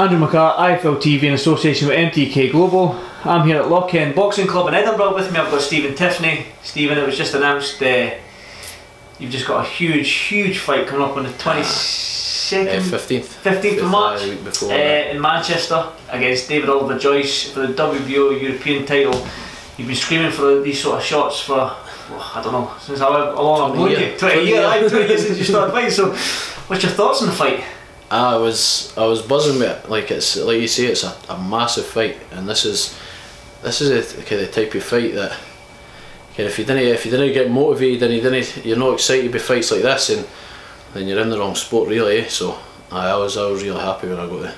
Andrew McCART, IFL TV in association with MTK Global. I'm here at Lochend Boxing Club in Edinburgh. With me I've got Stephen Tiffney. Stephen, it was just announced you've just got a huge fight coming up on the 22nd, 15th of March in Manchester against David Oliver Joyce for the WBO European title. You've been screaming for these sort of shots for, I don't know, since how long I've known you. 20 years since you started fighting. So what's your thoughts on the fight? I was buzzing with it. Like you say, it's a massive fight, and this is the kind of type of fight that if you didn't get motivated and you're not excited by fights like this, and then you're in the wrong sport really. So I was really happy when I got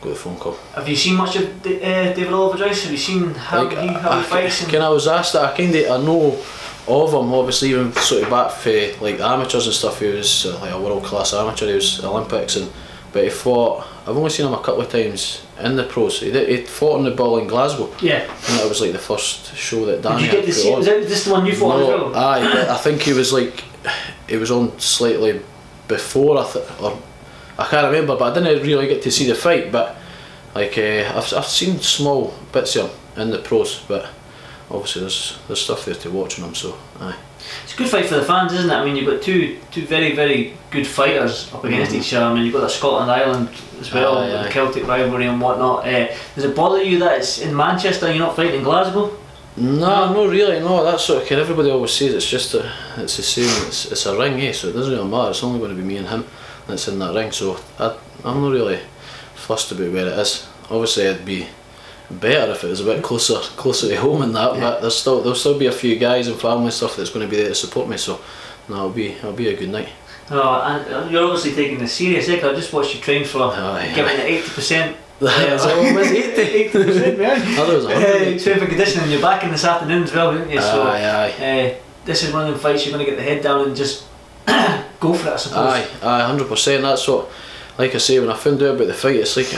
the phone call. Have you seen much of David Oliver Joyce? Have you seen how he fights? I was asked that. I know of him, obviously, even sort of back for like the amateurs and stuff. He was like a world class amateur. He was Olympics, but he fought. I've only seen him a couple of times in the pros. He fought on the Bull in Glasgow. Yeah. And that was like the first show that Danny. Did you get to see? Was this the one you fought as well? Aye, I think he was on slightly before. Or I can't remember, but I didn't really get to see the fight. But like I've seen small bits of him in the pros, but obviously there's stuff there to watch on him. So aye. It's a good fight for the fans, isn't it? I mean, you've got two very good fighters up against each other. I mean, you've got that Scotland Ireland as well, the Celtic rivalry and whatnot. Does it bother you that it's in Manchester and you're not fighting in Glasgow? No, not really. No, that's sort of everybody always says it's just it's the same. It's a ring, so it doesn't really matter. It's only going to be me and him that's in that ring. So I'm not really fussed about where it is. Obviously, it'd be better if it was a bit closer to home and that, but there'll still be a few guys and family and stuff that's going to be there to support me. So no, it'll be a good night. Oh, and you're obviously taking this serious, I just watched you train for giving it 80%. That's all it was, 80%, man. I thought it was 100. Train for conditioning. You're back in this afternoon as well, didn't you? So this is one of them fights you're going to get the head down and just go for it, I suppose. 100%. That's what, like I say, when I found out about the fight, it's like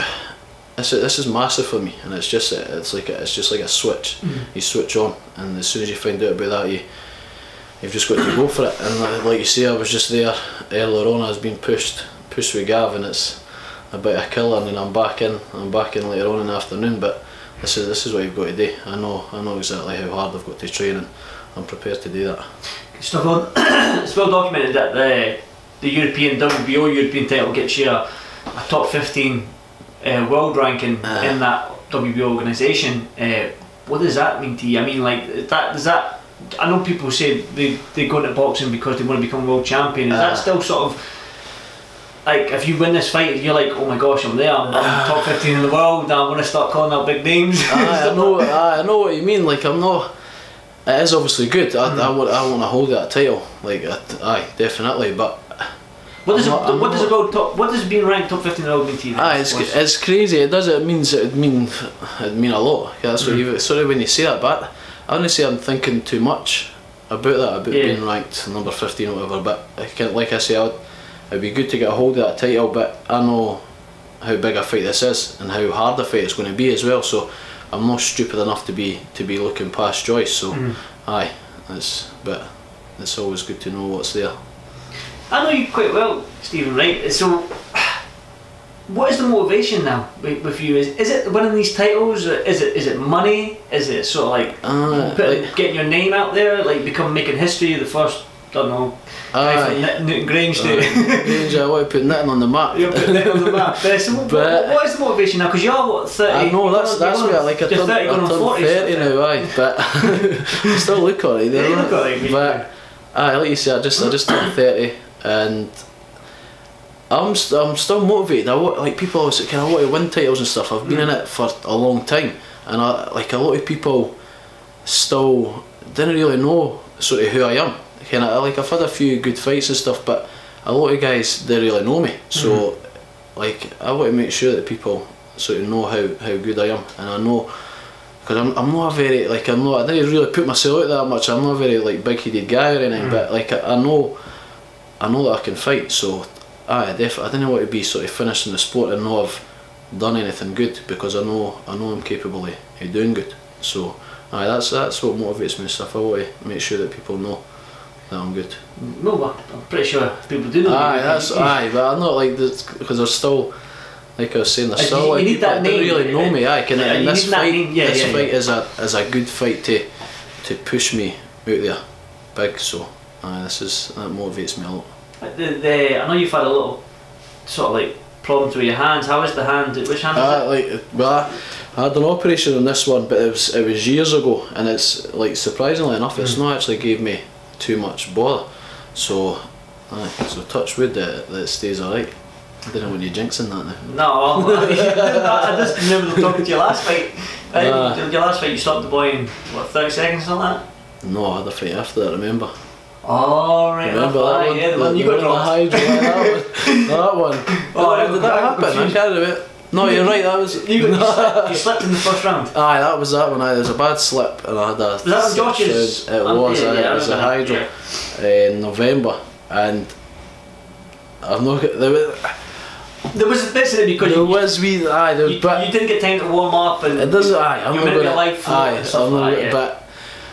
this is massive for me, and it's just like a switch. You switch on, and as soon as you find out about that, you've just got to go for it. And like you say, I was just there earlier on. I was being pushed with Gav, and it's a bit of a killer. And then I'm back in later on in the afternoon. But this is what you've got to do. I know exactly how hard I've got to train, and I'm prepared to do that. It's well documented that the WBO European title gets you a top 15 world ranking in that WBO organisation. What does that mean to you? I mean, like does that? I know people say they go into boxing because they want to become world champion. Is that still sort of like, if you win this fight, you're like, oh my gosh, I'm there. I'm top 15 in the world. I'm going to start calling out big names. I know what you mean. Like, I'm not. It is obviously good. I want to hold that title. Like, definitely. But what does being ranked top 15 in the world mean to you? It's crazy. It does. It mean a lot. That's what you. Sorry when you say that, but I wouldn't say I'm thinking too much about that, being ranked number 15 or whatever. But like I say, it'd be good to get a hold of that title. But I know how big a fight this is and how hard a fight it's going to be as well. So I'm not stupid enough to be looking past Joyce. So but it's always good to know what's there. I know you quite well, Stephen, right? So what is the motivation now with you? Is it winning these titles? Is it money? Is it sort of like getting your name out there, like making history? The first, I don't know, guy from Newton Grange to Grange. I want to put Newton on the map. You're putting Newton on the map. So what is the motivation now? Because you're what, 30? I know that's what like I turned 30 now, but I still look on it. You look on it. But like you say, I just turned 30, and I'm still motivated. Like people always say, I want to win titles and stuff. I've been in it for a long time, and a lot of people still didn't really know sort of who I am. Like I've had a few good fights and stuff, but a lot of guys don't really know me. So like I want to make sure that people sort of know how good I am, and I know, because I'm not a very I didn't really put myself out that much. I'm not a very big-headed guy or anything, but like I know that I can fight. So I didn't want to be sort of finished in the sport and not have done anything good, because I know I'm capable of doing good. So that's what motivates me and stuff. I want to make sure that people know that I'm good. No, I'm pretty sure people do know. But I'm not like this, because like I was saying, there's You still like need people that that don't name. really know me. And you this need that fight, name. Yeah, this yeah, fight yeah. is a good fight to push me out there big. So that motivates me a lot. I know you've had a little sort of like problems with your hands. How is the hand? Which hand is it? I had an operation on this one, but it was years ago, and it's like surprisingly enough, it's not actually gave me too much bother. So, so touch wood that it stays alright. I don't know when you're jinxing that now. No, I just remember talking to you last fight. Your last fight, you stopped the boy in what 30 seconds or something like that? No, I had a fight after that. Remember? Oh right, remember that one? Yeah, the one you got dropped. That one. Oh, did that happen? I can't remember. No, you're right. That was you slipped in the first round. Aye, that was that one. There was a bad slip, and I had a. Was that on Josh's? It was. It was a hydro in November, and I'm not. There was bits in it because you didn't get time to warm up and it doesn't. I'm you not went going to live and stuff like that. But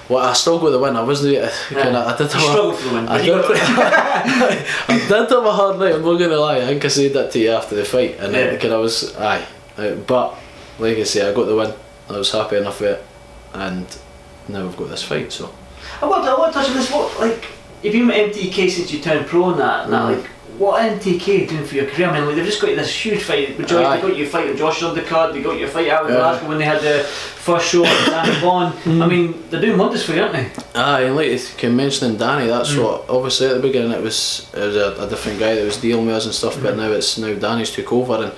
well, I still got the win. I wasn't. I did. Struggled for the win. I did have a hard night. I'm not going to lie. I think I said that to you after the fight, and I was but like I say, I got the win. I was happy enough with it, and now we've got this fight. So I want to touch on this. What like if you've been MTK since you turned pro and that like. What MTK doing for your career? I mean, like, they've just got you this huge fight with Joyce. They got you a fight with Josh on the card. They got you a fight out with Glasgow when they had the first show with Danny Bond. I mean, they're doing wonders for you, aren't they? And like you mentioning Danny, that's what. Obviously, at the beginning, it was a different guy that was dealing with us and stuff. But now Danny's took over, and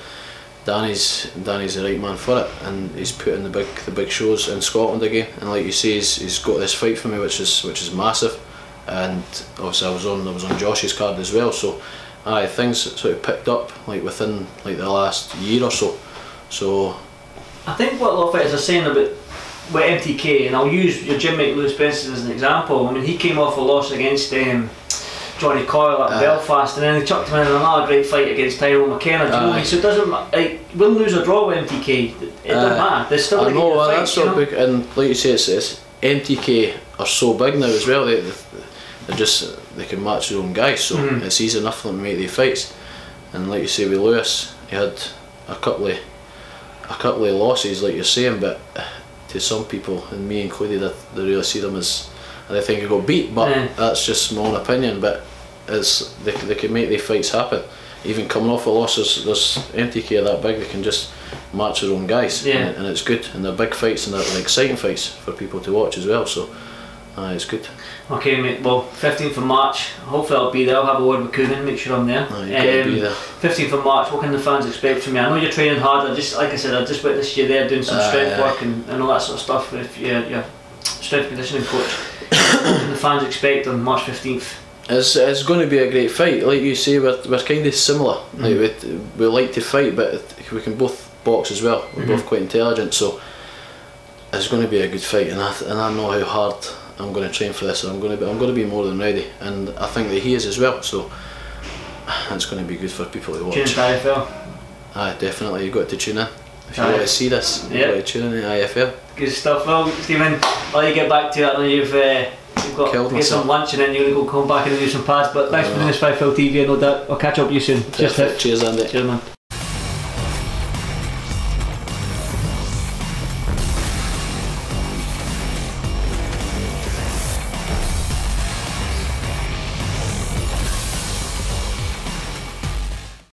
Danny's the right man for it, and he's putting the big shows in Scotland again. And like you say, he's got this fight for me, which is massive. And obviously, I was on Josh's card as well. So. Things sort of picked up like within like the last year or so. So I think what a lot of fighters are saying about with MTK, and I'll use your gym mate Lewis Benson as an example. I mean, he came off a loss against Johnny Coyle at Belfast, and then they chucked him in another great fight against Tyrone McKenna. Do you know what I mean? So it doesn't like win, lose or draw with MTK. It doesn't matter. They're still going to get the fight. That's so big, and like you say, it's MTK are so big now as well. They can match their own guys, so it's easy enough for them to make the fights. And like you say with Lewis, he had a couple of losses, like you're saying, but to some people, and me included, they really see them as they think he got beat. But that's just my own opinion. But they can make the fights happen. Even coming off a loss, there's MTK are that big, they can just match their own guys, and it's good. And they're big fights and they're exciting fights for people to watch as well. So it's good. Okay mate, well 15th of March, hopefully I'll be there. I'll have a word with Coogan, make sure I'm there. Be there. 15th of March, what can the fans expect from me? I know you're training hard, like I said, I just witnessed you there doing some strength work and all that sort of stuff with your strength conditioning coach. What can the fans expect on March 15th? It's going to be a great fight. Like you say, we're kind of similar. Like we like to fight, but we can both box as well. We're both quite intelligent, so it's going to be a good fight, and I know how hard I'm going to train for this, and I'm going to be more than ready, and I think that he is as well. So it's going to be good for people to watch. Tune in to IFL. Definitely. You've got to tune in if you want to see this. You've got to tune in to IFL. Good stuff. Well, Stephen, I'll let you get back to it. I know you've got to get some lunch, and then you're going to go come back and do some pads. But thanks for doing this for IFL TV. I know that I'll catch up with you soon. Cheers, Andy. Cheers, man.